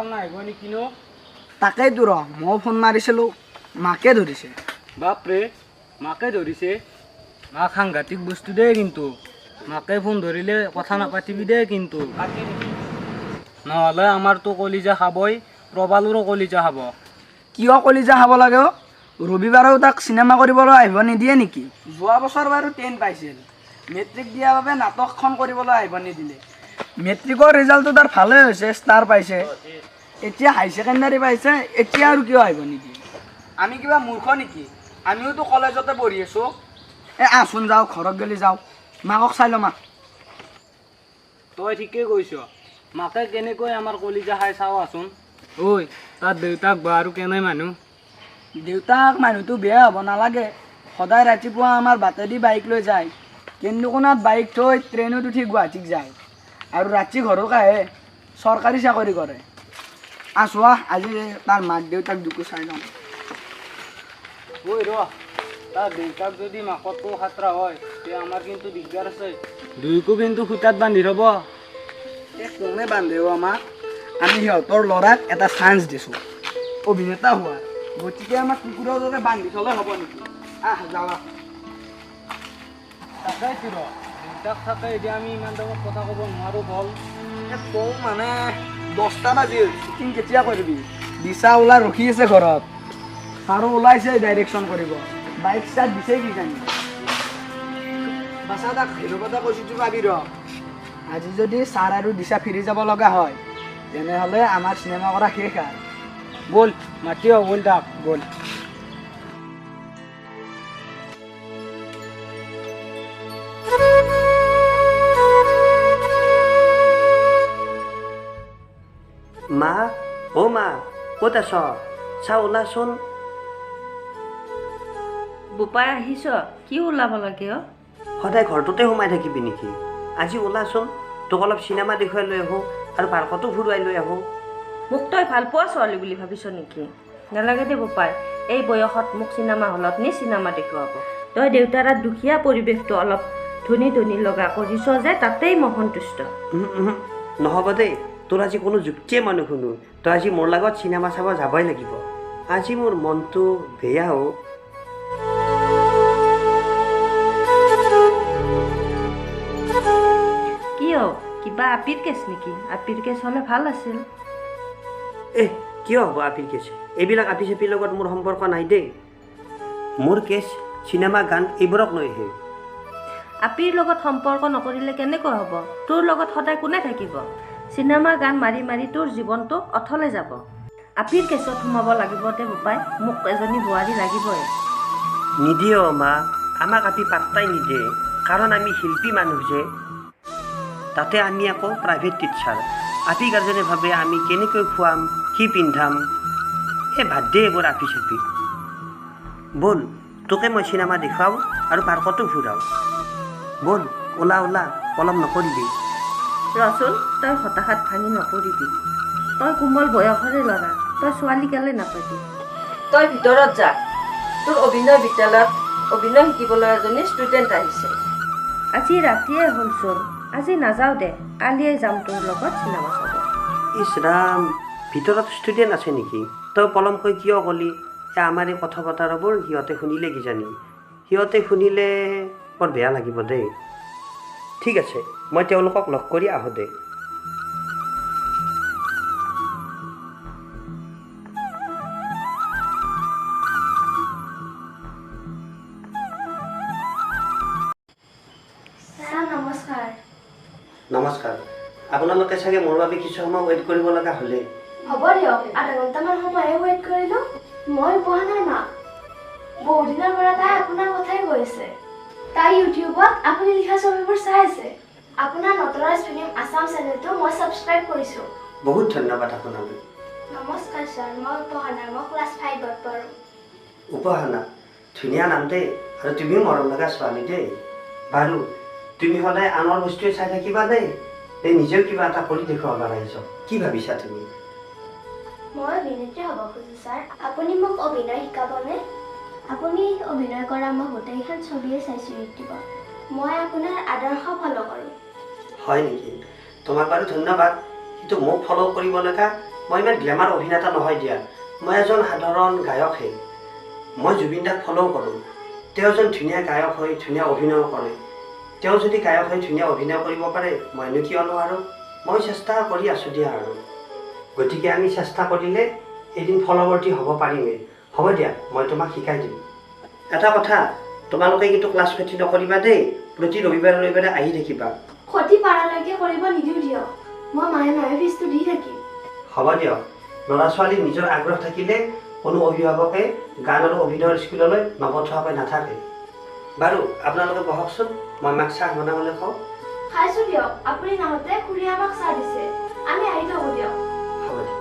কল নাহিব নেকি নো তাকেইতো ৰ মই ফোন মাৰিছিলোঁ মাকে ধৰিছে বাপৰে মাকে ধৰিছে মাক সাংঘাতিক বস্তু দেই কিন্তু মাকে ফোন ধৰিলে কথা নাপাতিবি দেই কিন্তু নহ'লে আমাৰতো কলিজা খাবই প্ৰবালৰো কলিজা খাব কিয় কলিজা খাব লাগে অ' ৰবিবাৰেও তাক চিনেমা কৰিবলৈ আহিব নিদিয়ে নেকি যোৱা বছৰ বাৰু 10 পাইছিল মেট্ৰিক দিয়াৰ বাবে নাটকখন কৰিবলৈ আহিব নিদিলে মেট্ৰিকৰ ৰিজাল্টটো তাৰ ভালে হৈছে ষ্টাৰ পাইছে এতিয়া হাই ছেকেণ্ডাৰী পাইছে এতিয়া আৰু কিয় আহিব নিদিয়ে আমি কিবা মূৰ্খ নেকি আমিওতো কলেজতে পঢ়ি আছোঁ আহচোন যাওঁ ঘৰত গ'লে যাওঁ মাকক চাই ল'ম তই ঠিকেই কৈছ মাকে কেনেকৈ আমাৰ কলিজা খাই চাওঁ আচোন ঐ তাৰ দেউতাক বা আৰু কেনে মানুহ দেউতাক মানুহটো বেয়া হ'ব নালাগে সদায় ৰাতিপুৱা আমাৰ বাটেদি বাইক লৈ যায় কেন্দুকোণাত বাইক থৈ ট্ৰেইনত উঠি গুৱাহাটীত যায় আৰু ৰাতি ঘৰক আহে চৰকাৰী চাকৰি কৰে চোৱা আজি তাৰ মাক দেউতাক দুকো চাই লওঁ ঐ ৰ তাৰ দেউতাক যদি মাকতকৈ খাতৰা হয় তে আমাৰ কিন্তু দিগদাৰ আছে দুইকো কিন্তু সূতাত বান্ধি থ'ব কোনে বান্ধেও আমাক আমি সিহঁতৰ ল'ৰাক এটা চান্স দিছোঁ অভিনেতা হোৱাৰ গতিকে আমাক কুকুৰৰ দৰে বান্ধি থ'লে হ'ব নেকি যাৱা তাকেইতো ৰ দেউতাক থাকে এতিয়া আমি ইমান টাইমত কথা ক'ব নোৱাৰোঁ বল কওঁ মানে 10টা বাজিল শ্বুটিং কেতিয়া কৰিবি দিশা ওলাই ৰখি আছে ঘৰত আৰু ওলাইছে ডাইৰেকশ্যন কৰিব বাইক ষ্টাৰ্ট দিছে কি জানি বাছা তাক হেৰুকতা কৈছোঁ পাবি ৰ আজি যদি ছাৰ আৰু দিশা ফিৰি যাব লগা হয় তেনেহ'লে আমাৰ চিনেমা কৰা শেষ আৰু বল মাতিও বল তাক বল মা অ' মা ক'ত আছ চা ওলাচোন বোপাই আহিছ কি ওলাব লাগে অ' সদায় ঘৰটোতে সোমাই থাকিবি নেকি আজি ওলাচোন তোক অলপ চিনেমা দেখুৱাই লৈ আহোঁ আৰু পাৰ্কতো ফুৰুৱাই লৈ আহোঁ মোক তই ভাল পোৱা ছোৱালী বুলি ভাবিছ নেকি নালাগে দে বোপাই এই বয়সত মোক চিনেমা হলত নি চিনেমা দেখুৱাব তই দেউতাৰ দুখীয়া পৰিৱেশটো অলপ ধনী ধনী লগা কৰিছ যে তাতেই মই সন্তুষ্ট নহ'ব দেই তোৰ আজি কোনো যুক্তিয়ে মই নুশুনো তই আজি মোৰ লগত চিনেমা চাব যাবই লাগিব আজি মোৰ মনটো বেয়া হ কিয় কিবা আপিৰ কেছ নেকি আপিৰ কেছ হ'লে ভাল আছিল কিয় হ'ব আপিৰ কেছ এইবিলাক আপি চাপিৰ লগত মোৰ সম্পৰ্ক নাই দেই মোৰ কেছ চিনেমা গান এইবোৰক লৈহে আপিৰ লগত সম্পৰ্ক নকৰিলে কেনেকৈ হ'ব তোৰ লগত সদায় কোনে থাকিব চিনেমা গান মাৰি মাৰি তোৰ জীৱনটো অথলে যাব আপিৰ কেছত সোমাব লাগিব দে বোপাই মোক এজনী বোৱাৰী লাগিবই নিদিয়ে মা আমাক আপি পাত্তাই নিদিয়ে কাৰণ আমি শিল্পী মানুহ যে তাতে আমি আকৌ প্ৰাইভেট টিচাৰ আপি গাৰ্জেনে ভাবে আমি কেনেকৈ খুৱাম কি পিন্ধাম ভাত দে এইবোৰ আপি চাপি ব'ল তোকে মই চিনেমা দেখুৱাওঁ আৰু পাৰ্কতো ফুৰাওঁ ব'ল ওলা ওলা পলম নকৰিবি ৰচোন তই হতাশাত ভাঙি নপৰিবি তই কোমল বয়সৰে ল'ৰা তই ছোৱালী কেলে নাপাবি তই ভিতৰত যা তোৰ অভিনয় বিদ্যালয়ত অভিনয় শিকিবলৈ এজনী ষ্টুডেণ্ট আহিছে আজি ৰাতিয়ে হ'লচোন আজি নাযাওঁ দে কালিয়ে যাম তোৰ লগত চিনেমা চাব ইছ ৰাম ভিতৰত ষ্টুডেণ্ট আছে নেকি তই পলমকৈ কিয় ক'লি আমাৰ এই কথা বতৰাবোৰ সিহঁতে শুনিলে কিজানি সিহঁতে শুনিলে বৰ বেয়া লাগিব দেই ঠিক আছে মই তেওঁলোকক লগ কৰি আহোঁ দে নমস্কাৰ আপোনালোকে চাগে মোৰ বাবে কিছু সময় ৱেইট কৰিব লগা হ'লে হ'ব দিয়ক আধা ঘণ্টামান সময়ে ৱেইট কৰিলোঁ মই পোৱা নাই মা বহুদিনৰ পৰা তাই আপোনাৰ কথাই কৈ আছে তাই ইউটিউবত আপুনি লিখা ছবিবোৰ চাই আছে আপোনাৰ নটৰাজ ফিল্ম আছাম চেনেলটো মই ছাবস্ক্ৰাইব কৰিছোঁ বহুত ধন্যবাদ আপোনালৈ নমস্কাৰ ছাৰ মই উপহানা মই ক্লাছ 5ত পঢ়োঁ উপহানা ধুনীয়া নাম দেই আৰু তুমিও মৰম লগা ছোৱালী দেই বাৰু তুমি সদায় আনৰ বস্তুৱে চাই থাকিবা দেই নিজেও কিবা এটা কৰি দেখুৱাব পাৰিছ কি ভাবিছা তুমি মই অভিনেত্ৰী হ'ব খোজোঁ ছাৰ আপুনি মোক অভিনয় শিকাবনে আপুনি অভিনয় কৰা মই গোটেইখন ছবিয়ে চাইছোঁ ইউটিউবত মই আপোনাৰ আদৰ্শ ফ'ল' কৰোঁ হয় নেকি তোমাক বাৰু ধন্যবাদ কিন্তু মোক ফ'ল' কৰিব লগা মই ইমান গ্লেমাৰ অভিনেতা নহয় দিয়া। মই এজন সাধাৰণ গায়কহে। মই জুবিন দাক ফ'ল' কৰোঁ। তেওঁ এজন ধুনীয়া গায়ক হৈ ধুনীয়া অভিনয় কৰে। তেওঁ যদি গায়ক হৈ ধুনীয়া অভিনয় কৰিব পাৰে, মইনো কিয় নোৱাৰোঁ? মই চেষ্টা কৰি আছোঁ দিয়া আৰু। গতিকে আমি চেষ্টা কৰিলে এদিন ফলৱৰ্তী হ'ব পাৰিমেই। হ'ব দিয়া, মই তোমাক শিকাই দিম। এটা কথা, তোমালোকে কিন্তু ক্লাছ ক্ষতি নকৰিবা দেই। প্ৰতি ৰবিবাৰে আহি থাকিবা। ক্ষতি পাৰালৈকে কৰিব নিদিওঁ দিয়ক। মই মাহে মাহে ফিজটো দি থাকিম। হ'ব দিয়ক। ল'ৰা ছোৱালীৰ নিজৰ আগ্ৰহ থাকিলে কোনো অভিভাৱকে গান আৰু অভিনয়ৰ স্কুললৈ নপঠোৱাকৈ নাথাকে। বাৰু আপোনালোকে বহকচোন, মই মাক চাহ বনাবলৈ কওঁ। খাইছোঁ দিয়ক। আপুনি নাহোঁতে খুৰীয়ে আমাক চাহ দিছে। আমি আহি থাকোঁ দিয়ক। হ'ব দিয়ক।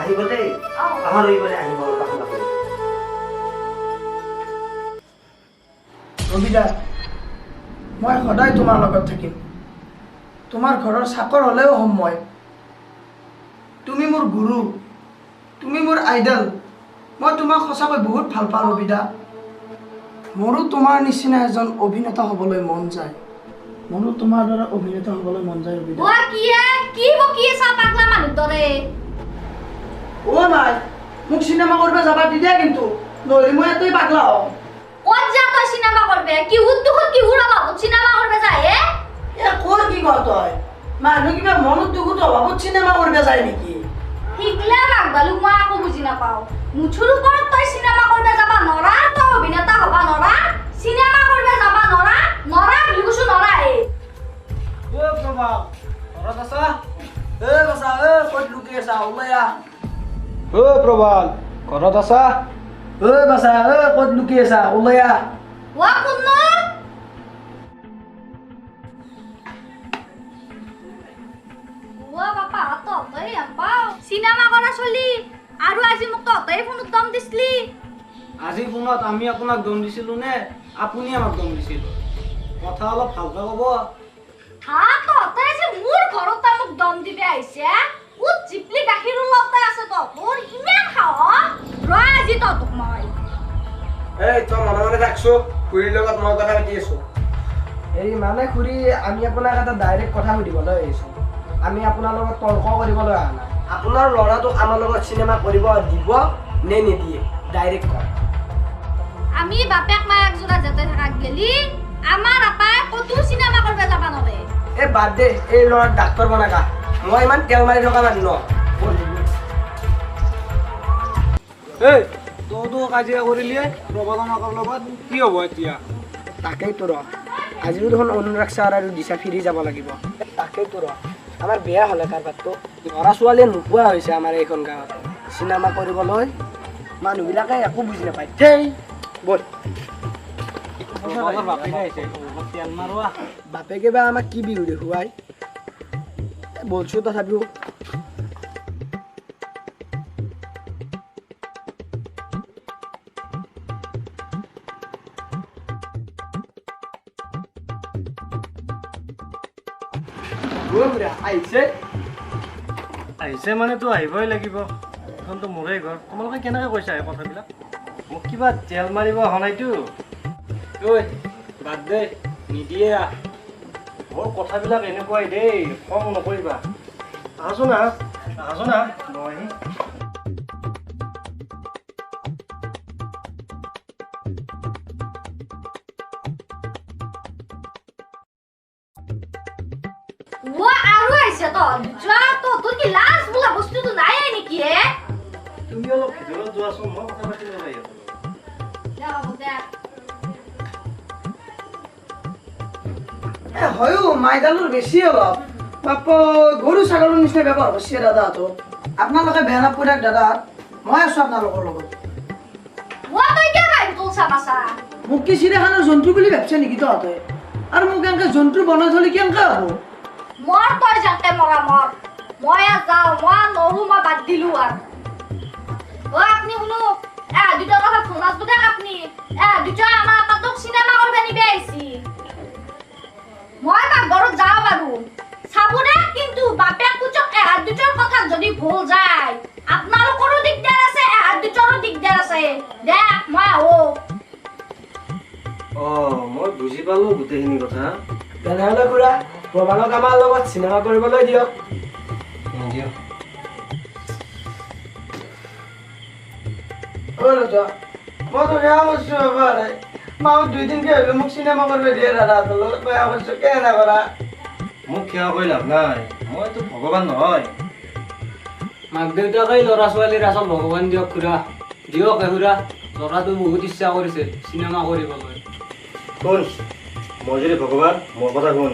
আহিব দেই। অঁ। অহা ৰবিবাৰে আহিব আপোনালোকে। ৰবিদা, মই সদায় তোমাৰ লগত থাকিম। তোমাৰ ঘৰৰ চাকৰ হ'লেও হ'ম মই। তুমি মোৰ গুৰু, তুমি মোৰ আইডল। মই তোমাক সঁচাকৈ বহুত ভাল পাওঁ ৰবিদা। মোৰো তোমাৰ নিচিনা এজন অভিনেতা হ'বলৈ মন যায়। মোৰো তোমাৰ দৰে অভিনেতা হ'বলৈ মন যায় ৰবিদা। কি বকি আছা পাগলা মানুহ দৰে? অ' মাই, মোক চিনেমা কৰিব যাবা দিদে কিন্তু, নহ'লে মই এতেই পাগলা হ'ম। ক'ত যা তই চিনেমা কৰবে? কিহুত দুখত কিহুৰ অভাৱত চিনেমা কৰবে যায় হে? ক'ৰ কি কওঁ তই? মানুহ কিবা মনত দুখত অভাৱত চিনেমা কৰিব যায় নেকি? শিকলে বাঘবালু মই একো বুজি নাপাওঁ। মুঠুৰ ওপৰত তই চিনেমা কৰবে যাবা নৰা, তই অভিনেতা হবা নৰা, চিনেমা কৰবে যাবা নৰা, নৰা বুলি কৈছো নৰা হে। অ' প্ৰভা, ঘৰত আছা? বাছা, ক'ত লুকি আছা? ওলাই আহ। অ' প্ৰভাল, ঘৰত আছা? বাছা, ক'ত লুকি আছা? ওলাই আহ। ৱা কোন? চিনেমা কৰা চলি আৰু আজি মোক তহঁতে ফোনত দম দিছিলি। আজি ফোনত আমি আপোনাক দম দিছিলোঁ নে আপুনি আমাক দম দিছিল? কথা অলপ ভালকৈ ক'ব। হা, তহঁতে যে মোৰ ঘৰত মোক দম দিবে আহিছে? উত জিপলি গাখীৰ ওলাওতে আছে তহঁতৰ ইমান সাহস? ৰ আজি তহঁতক মই। তই মনে মনে থাকছো, খুৰীৰ লগত মই কথা পাতি আছো। মানে খুৰী, আমি আপোনাক এটা ডাইৰেক্ট কথা সুধিবলৈ আহিছোঁ। আমি আপোনাৰ লগত তৰ্ক কৰিবলৈ অহা নাই। আপোনাৰ ল'ৰাটোক আমাৰ লগত চিনেমা কৰিব দিব নে নিদিয়ে? ডাইৰেক্ট কওক। আমি বাপেক মায়েক যোৰা যেতে থাকাক গেলি আমাৰ আপাই কতো চিনেমা কৰিব যাবা নৰে। বাদ দে, এই ল'ৰাক ডাক্তৰ বনাকা। মই ইমান তেল মাৰি থকা মানুহ ন। তইতো কাজিয়া কৰিলিয়ে প্ৰভাত মাকৰ লগত, কি হ'ব এতিয়া? তাকেইতো ৰ, আজিও দেখোন অনুৰাগ ছাৰ আৰু দিশা ফিৰি যাব লাগিব। তাকেইতো ৰ, আমাৰ বেয়া হ'লে কাৰবাৰটো। ল'ৰা ছোৱালীয়ে নোপোৱা হৈছে আমাৰ এইখন গাঁৱত চিনেমা কৰিবলৈ। মানুহবিলাকে একো বুজি নাপায়। সেই বল, বাপেকে বা আমাক কি বিহু দেখুৱাই? বলছো তথাপিও। আহিছে মানে তো আহিবই লাগিব। এখনতো মোৰে ঘৰ। তোমালোকে কেনেকৈ কৈছা এই কথাবিলাক? মোক কিবা তেল মাৰিব অহা নাইতো। ঐ বাদ দে, নিদিয়ে আহ। মোৰ কথাবিলাক এনেকুৱাই দেই, খং নকৰিবা। আহাচোন আহ, আহাচোন আহ। মই আৰু আহিছে তোৰ কি লাজ বোলা বস্তুটো নাই নেকি হে? তুমি অলপ ভিতৰত যোৱাচোন, মই কথা পাতিব লাগিব। হয়ো মাইদালৰ বেছি অলপ। বাপ গৰু ছাগলীৰ নিচিনা ব্যৱহাৰ কৰিছে দাদাহঁতো। আপোনালোকে বেয়া নাপায় দাদা, মই আছো আপোনালোকৰ লগত। মোক কি চিৰিয়াখানাৰ জন্তু বুলি ভাবছে নেকি তহঁতে? আৰু মোক এনেকে জন্তু বনাই থলে কেনেকে হ'ব? মৰ তই যাতে মৰা মৰ, মই যাওঁ, মই নৰো, মই বাদ দিলো আৰু। আপনি শুনো, দুটাৰ কথা ফোনাত দেখ আপনি দুটা আমাৰ আপাতক চিনেমা কৰিব নিবে আহিছি। মই পাকঘৰত যাওঁ বাৰু চাব দে, কিন্তু বাপেক পুচক দুটাৰ কথা যদি ভুল যায় আপোনালোকৰো দিগদাৰ আছে, দুটাৰো দিগদাৰ আছে। দে মই আহো। মই বুজি পালো গোটেইখিনি কথা। তেনেহ'লে খুৰা প্ৰমাণক আমাৰ লগত চিনেমা কৰিবলৈ দিয়ক। নিদিওঁ মই তো বেয়া করছো এবারে মা 2 দিন কে হলো মোক সিনেমা করবে দিয়ে দাদা তো বেয়া করছো কেন না করা মোক সেৱা কৰি লাভ নাই মইতো ভগৱান নহয় মাক দেউতাকেই ল'ৰা ছোৱালীৰ আচল ভগৱান দিয়ক খুৰা দিয়ক খুৰা ল'ৰাটো বহুত ইচ্ছা কৰিছে চিনেমা কৰিবলৈ শুন মই যদি ভগৱান মোৰ কথা শুন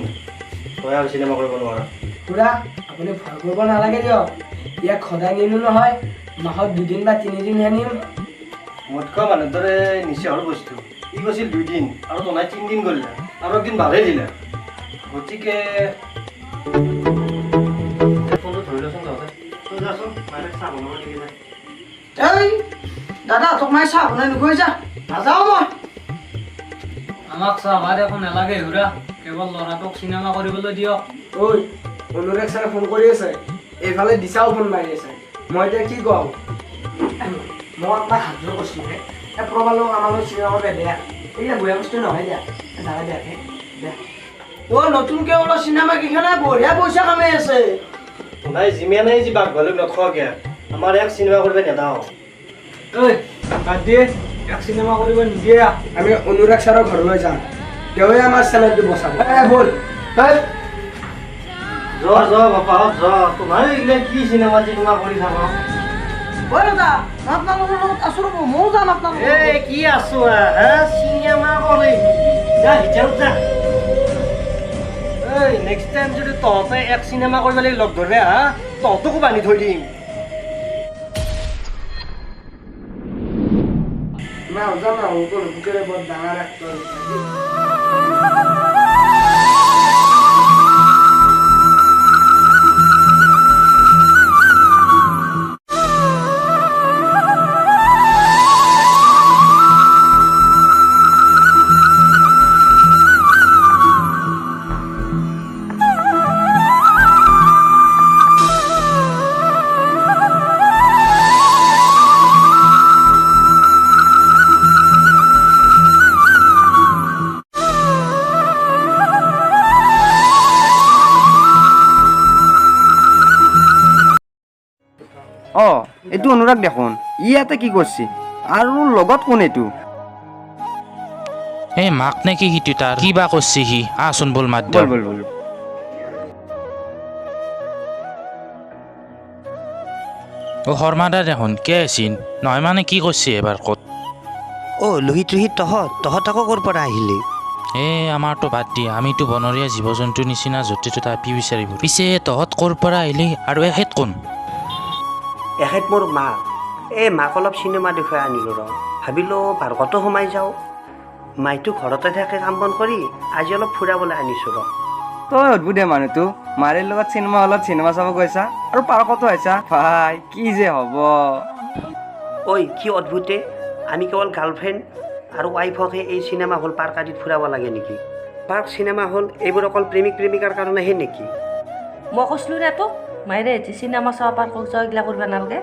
তই আৰু চিনেমা কৰিব নোৱাৰা খুৰা আপুনি ভয় কৰিব নালাগে দিয়ক ইয়াক সদায় নিনো নহয় মাহত 2 দিন বা 3 দিন হে নিম মোতকৈ মানুহ দৰে নিচে হ'ল বস্তু ই কৈছিল 2 দিন আৰু তনাই 3 দিন গ'ল আৰু একদিন ভালেই দিলে গতিকে ফোনটো ধৰি লচোন তহঁতে তই যাচোন মায়ে চাহ বনাব লাগি যায় এই দাদা তোক মাই চাহ বনাই নগৈ যা নাযাওঁ মই আমাক চাহভাত একো নালাগে খুৰা কেৱল ল'ৰাটোক চিনেমা কৰিবলৈ দিয়ক ঐ অনুৰাগ ছাৰে ফোন কৰি আছে এইফালে দিশাও ফোন মাৰি আছে মই এতিয়া কি কওঁ মই আপোনাক হাত কৈছো প্ৰবালো আমালৈ চিনেমা বেয়া এইয়া বেয়া বস্তু নহয় দিয়া দাদা বেয়াকে বেয়া নতুনকে ওলোৱা চিনেমা কেইখনে বঢ়িয়া পইচা কামাই আছে নাই যিমানেই যি বাঘ ভালুক নথকে আমাৰ এক চিনেমা কৰিব নেদাও ঐ বাদ দিয়ে এক চিনেমা কৰিব নিদিয়ে আমি অনুৰাগ ছাৰৰ ঘৰলৈ যাম তেওঁৱে আমাৰ চেনেলটো বচাব বল য বাপা য তোমাৰ এইগিলা কি চিনেমা কৰি থাক দাদা আপোনালোকৰ লগত আছো ৰ'ব ময়ো যাম আপোনালোকৰ এই কি আছো চিনেমা কৰে যা হিচাপত যা এই নেক্সট টাইম যদি তহঁতে এক চিনেমা কৰিব লাগি লগ ধৰবে তহঁতকো বান্ধি থৈ দিম না যাম না ওপৰ ভিতৰে বৰ ডাঙৰ এক্টৰ এইটো অনুৰাগ দেখোন ই ইয়াতে কি কৰিছে আৰু লগত কোন এইটো এই মাক নে কি সিটো তাৰ কিবা কৰিছে সি আচোন বল মাত বল বল বল শৰ্মাদা দেখোন কে আছিল নহয় মানে কি কৰিছে এবাৰ ক'ত লোহিত তহঁত আকৌ ক'ৰ পৰা আহিলি আমাৰতো বাদ দিয়ে আমিতো বনৰীয়া জীৱ জন্তুৰ নিচিনা য'তে ত'তে আপি বিচাৰিব পিছে তহঁত ক'ৰ পৰা আহিলি আৰু এখেত কোন এখেত মোৰ মা মাক অলপ চিনেমা দেখুৱাই আনিলোঁ ভাবিলোঁ ভাৰ্গতো সোমাই যাওঁ মাইটো ঘৰতে থাকে কাম বন কৰি আজি অলপ ফুৰাবলৈ আনিছোঁ তই অদ্ভুত মানুহটো মাৰীৰ লগত চিনেমা হলত চিনেমা চাব গৈছা আৰু পাৰ্কতো আহিছা ভাই কি যে হ'ব ঐ কি অদ্ভুতে আমি কেৱল গাৰ্লফ্ৰেণ্ড আৰু ৱাইফকহে এই চিনেমা হল পাৰ্ক আদিত ফুৰাব লাগে নেকি পাৰ্ক চিনেমা হল এইবোৰ অকল প্ৰেমিক প্ৰেমিকাৰ কাৰণেহে নেকি মই কৈছিলোঁ ৰে তোক মাইৰে চিনেমা চাব পাৰ্কক যোৱা এইগিলা কৰিব নালাগে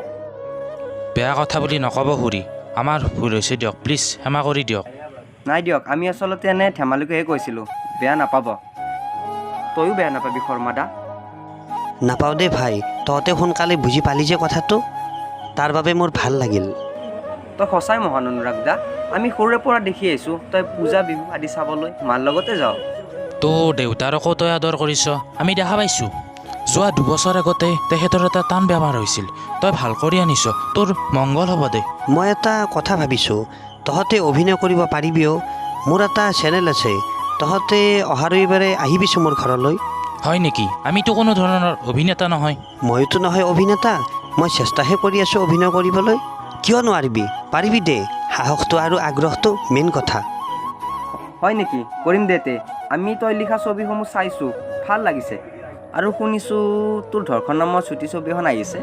বেয়া কথা বুলি নক'ব খুৰী আমাৰ ভুল হৈছে দিয়ক প্লিজ ক্ষমা কৰি দিয়ক নাই দিয়ক আমি আচলতে এনে ধেমালিকৈহে কৈছিলোঁ বেয়া নাপাব তয়ো বেয়া নাপাবি শৰ্মাদা নাপাওঁ দেই ভাই তহঁতে সোনকালে বুজি পালি যে কথাটো তাৰ বাবে মোৰ ভাল লাগিল তই সঁচাই মহান অনুৰাগ দা আমি সৰুৰে পৰা দেখি আহিছোঁ তই পূজা বিহু আদি চাবলৈ মাৰ লগতে যাওঁ তোৰ দেউতাৰকো তই আদৰ কৰিছ আমি দেখা পাইছোঁ যোৱা 2 বছৰ আগতে তেখেতৰ এটা টান বেমাৰ হৈছিল তই ভাল কৰি আনিছ তোৰ মংগল হ'ব দে মই এটা কথা ভাবিছোঁ তহঁতে অভিনয় কৰিব পাৰিবিও মোৰ এটা চেনেল আছে তহঁতে অহা ৰবিবাৰে আহিবিছোঁ মোৰ ঘৰলৈ হয় নেকি আমিতো কোনো ধৰণৰ অভিনেতা নহয় ময়োতো নহয় অভিনেতা মই চেষ্টাহে কৰি আছোঁ অভিনয় কৰিবলৈ কিয় নোৱাৰিবি পাৰিবি দে সাহসটো আৰু আগ্ৰহটো মেইন কথা হয় নেকি কৰিম দে তে আমি তই লিখা ছবিসমূহ চাইছোঁ ভাল লাগিছে আৰু শুনিছোঁ তোৰ ধৰ্ষণ নামৰ ছুটি ছবি এখন আহিছে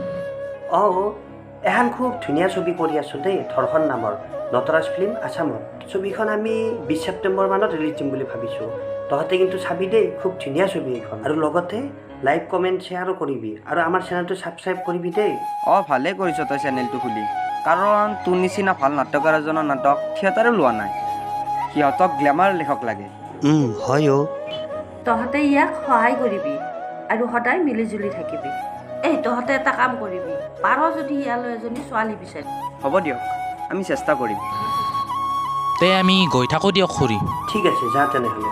এখন খুব ধুনীয়া ছবি কৰি আছোঁ দেই ধৰ্ষণ নামৰ নটৰাজ ফিল্ম আছামত ছবিখন আমি 20 ছেপ্টেম্বৰ মানত ৰিলিজ দিম বুলি ভাবিছোঁ তহঁতে কিন্তু চাবি দেই খুব ধুনীয়া ছবি এইখন আৰু লগতে লাইক কমেণ্ট শ্বেয়াৰো কৰিবি আৰু আমাৰ চেনেলটো ছাবস্ক্ৰাইব কৰিবি দেই ভালেই কৰিছ তই চেনেলটো খুলি কাৰণ তোৰ নিচিনা ভাল নাটকাৰ এজনৰ নাটক থিয়েটাৰে লোৱা নাই সিহঁতক গ্লেমাৰ লেখক লাগে হয় তহঁতে ইয়াক সহায় কৰিবি আৰু সদায় মিলিজুলি থাকিবি এই তহঁতে এটা কাম কৰিবি, পাৰ যদি ইয়ালৈ এজনী ছোৱালী বিচাৰি। হ'ব দিয়ক, আমি চেষ্টা কৰিম। তে আমি গৈ থাকোঁ দিয়ক খুৰী। ঠিক আছে, যা তেনেহ'লে।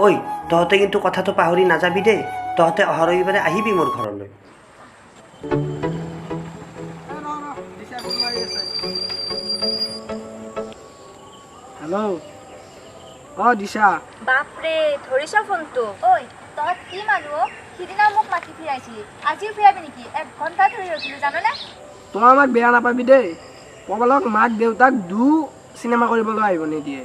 ঐ, তহঁতে কিন্তু কথাটো পাহৰি নাযাবি দেই। তহঁতে অহা ৰবিবাৰে আহিবি মোৰ ঘৰলৈ। হেল্ল', অঁ দিশা। বাপৰে ধৰিছ ফোনটো। ঐ তহঁত কি মানুহ? সিদিনা মোক মাতি ফিৰাইছিলি, আজিও ফিৰাবি নেকি? 1 ঘণ্টা ধৰি ৰখিলোঁ জাননে? তই আমাক বেয়া নাপাবি দেই। ক'বলক মাক দেউতাক চিনেমা কৰিবলৈ আহিব নিদিয়ে।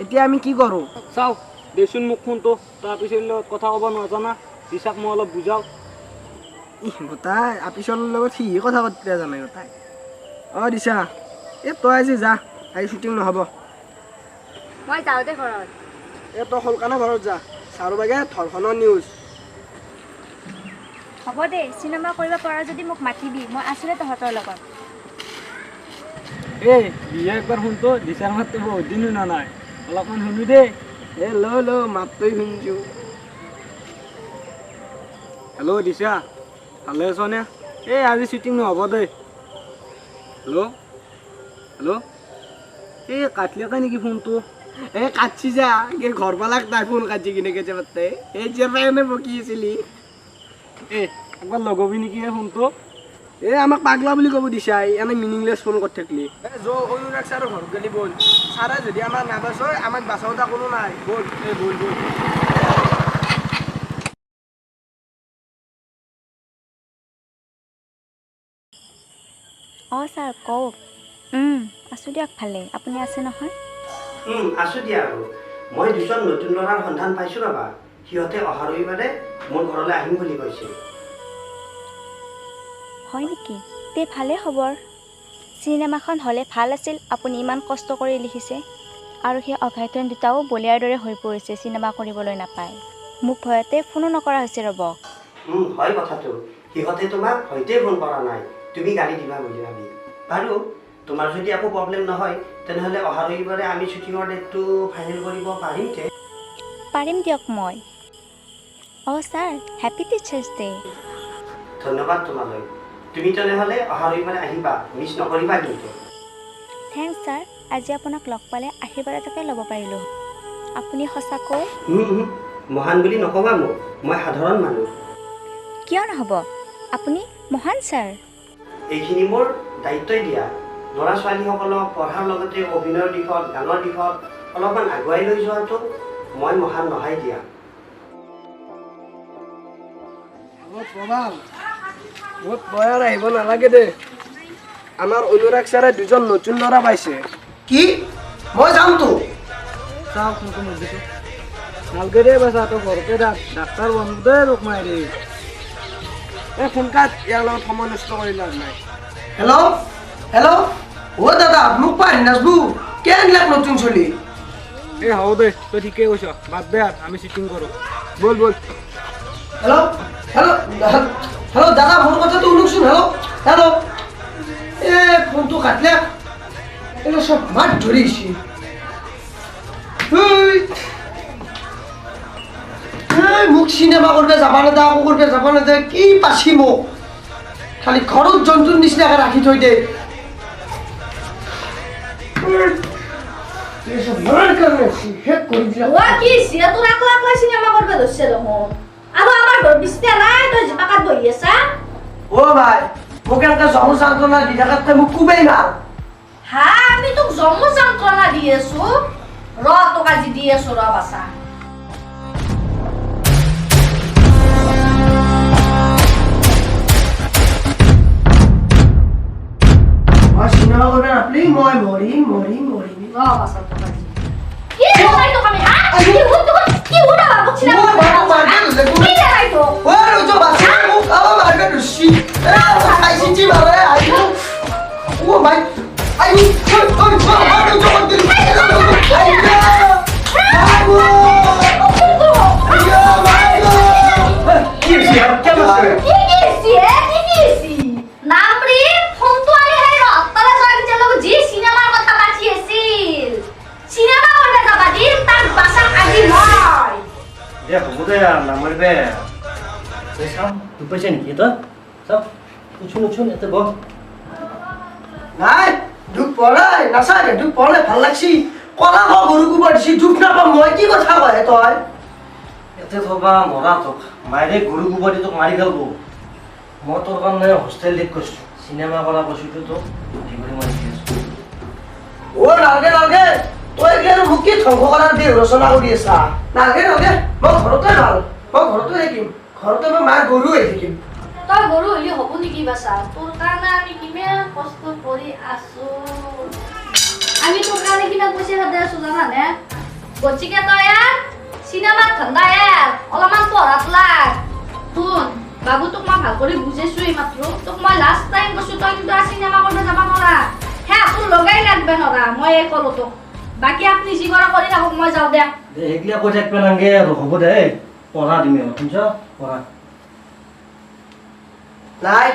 এতিয়া আমি কি কৰোঁ? চাওক দেচোন মোক ফোনটো, তাৰপিছত লগত কথা ক'ব নাজানা, দিছাক মই অলপ বুজাওঁ। গোটাই আপিছৰ লগত সিহি কথা পাতিলে জানে গোটাই। অঁ দিশা, তই আজি যা, আজি শ্বুটিং নহ'ব। মই যাওঁ দে ঘৰত। তই সোনকালে ঘৰত যা, চাৰ বাগে ধৰ্ষণৰ নিউজ। হ'ব দে, চিনেমা কৰিব পৰা যদি মোক মাতিবি, মই আছোঁদে তহঁতৰ লগত। এই বিয়া একবাৰ শুনতো, দিছাৰ মাতটো বহুত দিন শুনা নাই, অলপমান শুনো দেই। ল মাতটোই শুনছো। হেল্ল' দিছা, ভালে আছনে? এই আজি শ্বুটিং নহ'ব দেই। হেল্ল', এই কাটলিয়াকে নেকি ফোনটো? কাটছি যা, ঘৰ পালাক তাই ফোন কাটছি কিনে কেছে পাতে। যে পাই বকি আছিলি। একবাৰ লগাবি নেকি ফোনটো? আমাক পাগলা বুলি ক'ব দিছা, এনে মিনিংলেছ ফোন কৰি থাকলি। অনুৰাগ ছাৰৰ ঘৰত গেলি বল, ছাৰে যদি আমাক নাবাচয়, আমাক বাচাওঁতা কোনো নাই। বল বল। অঁ ছাৰ কওক। আছোঁ দিয়ক ভালে, আপুনি আছে নহয়? আছোঁ দিয়া। আৰু মই 2জন নতুন ল'ৰাৰ সন্ধান পাইছোঁ ৰ'বা। সিহঁতে অহা ৰবিবাৰে মোৰ ঘৰলৈ আহিম বুলি কৈছে। হয় নেকি? তে ভালে খবৰ। চিনেমাখন হ'লে ভাল আছিল, আপুনি ইমান কষ্ট কৰি লিখিছে। আৰু সেই অঘাইতন দুটাও বলিয়াৰ দৰে হৈ পৰিছে, চিনেমা কৰিবলৈ নাপায়। মোক ভয়তে ফোনো নকৰা হৈছে ৰ'ব। হয় কথাটো, সিহঁতে তোমাক হয়তে ফোন কৰা নাই, তুমি গালি দিবা বুলি ভাবি। বাৰু তোমাৰ যদি একো প্ৰব্লেম নহয়, তেনেহ'লে অহা ৰবিবাৰে আমি শ্বুটিঙৰ ডেটটো ফাইনেল কৰিব পাৰিমতে। পাৰিম দিয়ক মই। অঁ ছাৰ, হেপী টিচাৰ্ছ ডে। ধন্যবাদ তোমালৈ। তুমি তেনেহ'লে অহা ৰবিবাৰে আহিবা, মিছ নকৰিবা কিন্তু। থেংকছ ছাৰ, আজি আপোনাক লগ পালে আশীৰ্বাদ এটাকে ল'ব পাৰিলোঁ। আপুনি সঁচাকৈ মহান বুলি নক'বা মোক, মই সাধাৰণ মানুহ। কিয় নহ'ব, আপুনি মহান ছাৰ। এইখিনি মোৰ দায়িত্বই দিয়া। ল'ৰা ছোৱালীসকলক পঢ়াৰ লগতে অভিনয়ৰ দিশত, গানৰ দিশত অলপমান আগুৱাই লৈ যোৱাটো মই মহান নহয় দিয়া। বহুত বয়াৰ আহিব নালাগে দে। আমাৰ অনুৰাগ ছাৰে 2জন নতুন ল'ৰা পাইছে। কি? মই যামতো। চাওক ফোনটো মোক দিছোঁ। ভালকে দে বাচা, তই ঘৰতে থাক, ডাক্তৰ বন্ধ দে ৰোগ মাৰি। ফোন কাট, ইয়াৰ লগত সময় নষ্ট কৰি লাভ নাই। হেল্ল', দাদা মোক পাৰি নাচবো, কেনলাক নতুন চলি। হ'ব দে, তই ঠিকেই কৈছ, বাদ দে আমি শ্বুটিং কৰোঁ। বল। হেল্ল' দাদা, মোৰ কথাটো শুনকচোন। হেল্ল', ফোনটো কাটলে এগুলো সব মাঠ ধরিছি। মোক চিনেমা করবে যাবা না দা, করবে যাবা না দে, কি পাছি মোক খালি ঘরত জন্তুর নিচিনাকে রাখি থৈ দে। ও ভাই, মোক এনেকে জন্ম যন্ত্ৰণা দি থাকাতকে মোক খুবেই ভাল। হ্যাঁ, আমি তোক জন্ম যন্ত্ৰণা দি আছো, ৰ তোক আজি দি আছো, ৰ বাছা। মই চিনেমা কৰবে আপনি, মই মৰিম মৰিম মৰিম। ৰ বাছা তোক আজি কি দেখাই তোক আমি, হ্যাঁ কি হুনা বুঝছিস না? কি দেখাই তোক? ও রোজো বাছা মোক আবার মারবে রুশি। খাইছি জি ভাবে আইও। ও ভাই আইও, রোজো করতে চাওঁ দুখ পাইছে নেকি তই চাওঁ উঠোন উঠোন ইয়াতে বহ নাই দুখ পড়াই নাচাকে দুখ পড়লে ভাল লাগছি কলা ক গরু গোবর দিছি দুখ নাপাম মই কি কথা কয় তই ইয়াতে থবা মৰা তোক মায়েৰে গৰু গোবৰ দি তোক মাৰি পেলাব মই তোৰ কাৰণে হোষ্টেল ঠিক কৰিছোঁ চিনেমা কৰা কৈছোঁতো তোক সেইবুলি মই দেখি আছোঁ ও নালগে নালগে তই এগিলা মোক কি ধ্বংস কৰাৰ বিহ ৰচনা কৰি আছা নালগে নালগে মই ঘৰতে ভাল মই ঘৰতে থাকিম ঘৰতে মই মাৰ গৰু হৈ থাকিম তই গৰু হলি হ'ব নেকি বাছা তোৰ কাৰণে আমি কিমান কষ্ট কৰি আছো আমি তোৰ কাৰণে কিমান পইচা খাই আছো জানানে গতিকে তই চিনেমাত ঠাণ্ডা অলপমান পঢ়াত লাগ শুন বাবু তোক মই ভাল কৰি বুজাইছো এইমাত্ৰ তোক মই লাষ্ট টাইম কৈছো তই কিন্তু চিনেমা কৰিব যাব নোৱাৰা হে তোৰ লগাই লাগবে নৰা মই এই কলো তোক বাকী আপুনি যি কৰা কৰি থাকক মই যাওঁ দে সেইগিলা কৈ থাকিব নালাগে আৰু হ'ব দে পঢ়া তুমি শুনছ পঢ়া নাই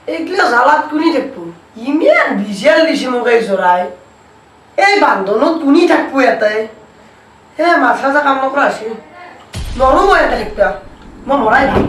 এইগিলা জালাত কোনি থাকবো ইমান ভিজুৱেল দিছে মোক এই চৰাই এই বান্ধনত কোনি থাকবো ইয়াতে হে মাথা যা কাম নকৰা আছে নৰো মই ইয়াতে থাকিবা মই মৰাই ভাল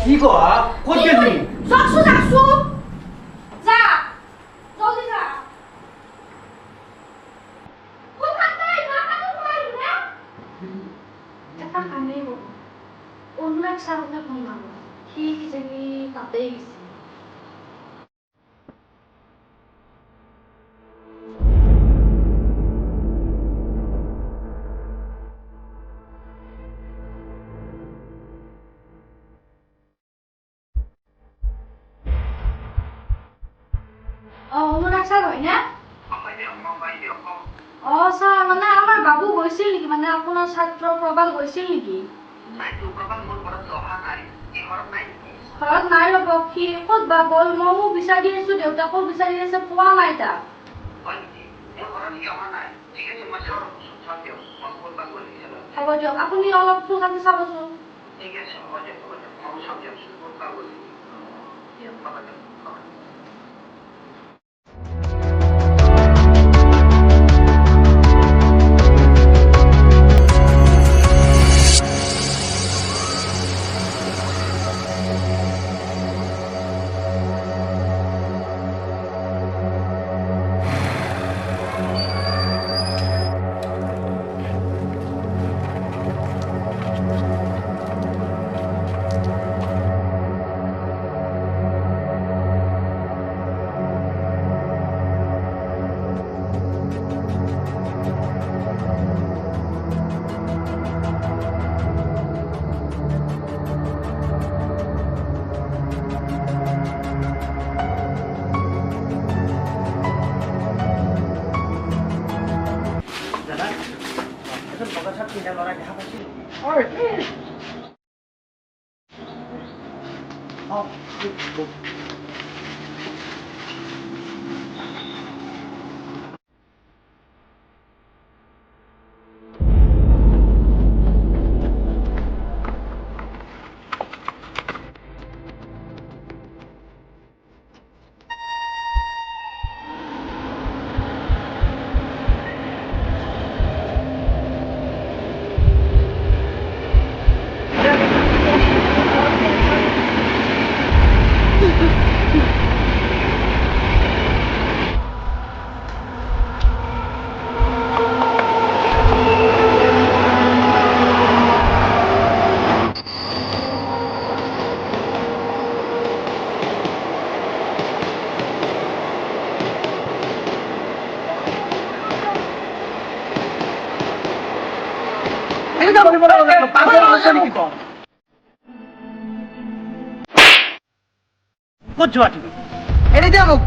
কি কোৱা ক'ত গেলি যাকছো যাকছো যা জলদি যা কোন হাতাই না কাটো কই রে এটা কানে অনুরাগ সারনা কোন মানো কি জানি তাতে গেছে অনুরাগ হয় না স্যার মানে আমার বাবু গৈছিল নেকি মানে আপনার ছাত্র প্রবাল গৈছিল নেকি ঘৰত নাই ৰ'ব সি ক'ত বা গ'ল মই মোক বিচাৰি আছো দেউতাকো বিচাৰি আছে পোৱা নাই তাক হ'ব দিয়ক আপুনি অলপ সোনকালে চাবচোন ঠিক আছে হ'ব দিয়ক মই চাম দিয়ক ক'ত যোৱা তুমি? এৰি দিয়া মোক,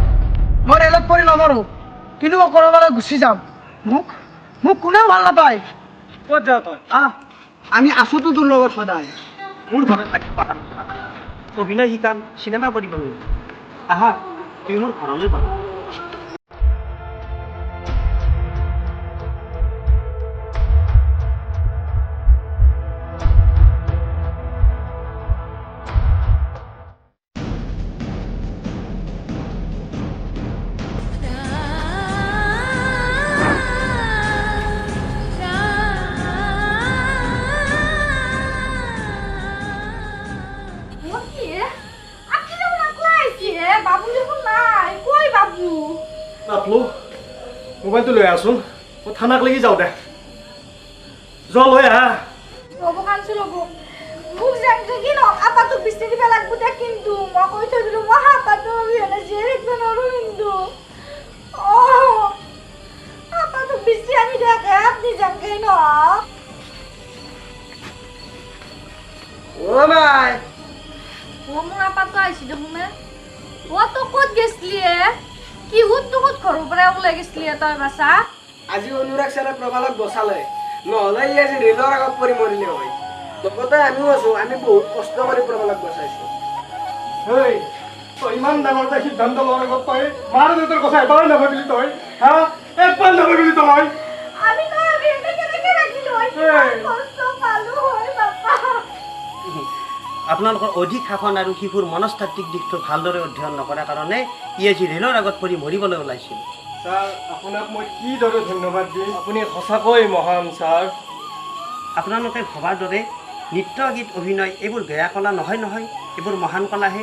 মই ৰেলত পৰি নমৰো, কিন্তু মই ক'ৰবালৈ গুচি যাম। মোক মোক কোনেও ভাল নাপায়। ক'ত যাৱ তই? আমি আছোতো তোৰ লগত সদায়। মোৰ ঘৰত থাকিব অভিনয় শিকাম, চিনেমা কৰিবলৈ। আহা, তুমি মোৰ ঘৰলৈ পাবা। মোবাইলটো লৈ আহচোন, মই থানাক লাগি যাওঁ দে। যোৱা লৈ আহা। ৰ'ব কাঞ্চি ৰ'ব, মোক যেনকে কি নহওক আপাটোক বিচি দিব লাগব দে, কিন্তু মই কৈ থৈ দিলোঁ মই আপাটো অবিহনে জীয়াই থাকিব নোৱাৰোঁ, কিন্তু আপাটোক বিচি আনি দিয়াকে আপনি যেনকেই নহওক। অ' মাই, মোৰ আপাটো আহিছে দেখোন। তই ক'ত গেছলি কিহুত তুহুত ঘৰৰ পৰা ওলাই গেছলি তই বাচা? আজি অনুৰাগ ছাৰে প্ৰবালক বচালে, নহ'লে ই আজি ৰেলৰ আগত পৰি মৰিলে হয়। লগতে আমিও আছো, আমি বহুত কষ্ট কৰি প্ৰবালক বচাইছো। তই ইমান ডাঙৰ এটা সিদ্ধান্ত লোৱাৰ আগত তই মাৰ দেউতাৰ কথা এবাৰো নাভাবিলি তই? হা, একবাৰ নাভাবিলি তই? আমি তই অবিহনে কেনেকে ৰাখিলো হয়? কষ্ট পালো হয় বাপা। আপোনালোকৰ অধিক শাসন আৰু শিশুৰ মনস্তাত্ত্বিক দিশটো ভালদৰে অধ্যয়ন নকৰাৰ কাৰণে ই আজি ৰেলৰ আগত পৰি মৰিবলৈ ওলাইছিল। ছাৰ, আপোনাক মই কিদৰে ধন্যবাদ দিম? আপুনি সঁচাকৈ মহান ছাৰ। আপোনালোকে ভবাৰ দৰে নৃত্য, গীত, অভিনয় এইবোৰ বেয়া কলা নহয় নহয়, এইবোৰ মহান কলাহে।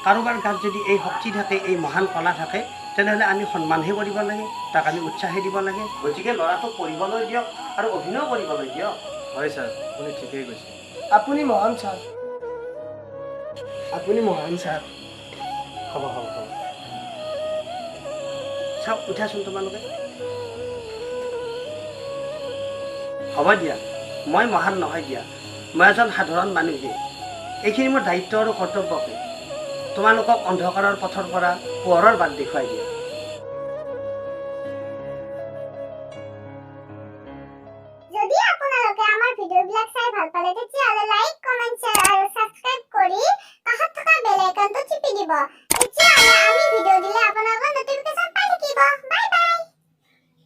কাৰোবাৰ গাত যদি এই শক্তি থাকে, এই মহান কলা থাকে, তেনেহ'লে আমি সন্মানহে কৰিব লাগে, তাক আমি উৎসাহে দিব লাগে। গতিকে ল'ৰাটোক পঢ়িবলৈ দিয়ক আৰু অভিনয় কৰিবলৈ দিয়ক। হয় ছাৰ, আপুনি ঠিকেই কৈছে। আপুনি মহান ছাৰ, আপুনি মহান ছাৰ। হ'ব হ'ব হ'ব, চাওক উঠাচোন তোমালোকে। হ'ব দিয়া, মই মহান নহয় দিয়া, মই এজন সাধাৰণ মানুহহে। এইখিনি মোৰ দায়িত্ব আৰু কৰ্তব্যকে তোমালোকক অন্ধকাৰৰ পথৰ পৰা পোহৰৰ বাট দেখুৱাই দিয়া। যদি আপোনালোকে আমাৰ ভিডিঅ'বিলাক চাই ভাল পালে তেতিয়াহ'লে লাইক, কমেণ্ট, শ্বেয়াৰ আৰু ছাবস্ক্ৰাইব কৰি কাষত থকা বেল আইকনটো টিপি দিব। তেতিয়াহ'লে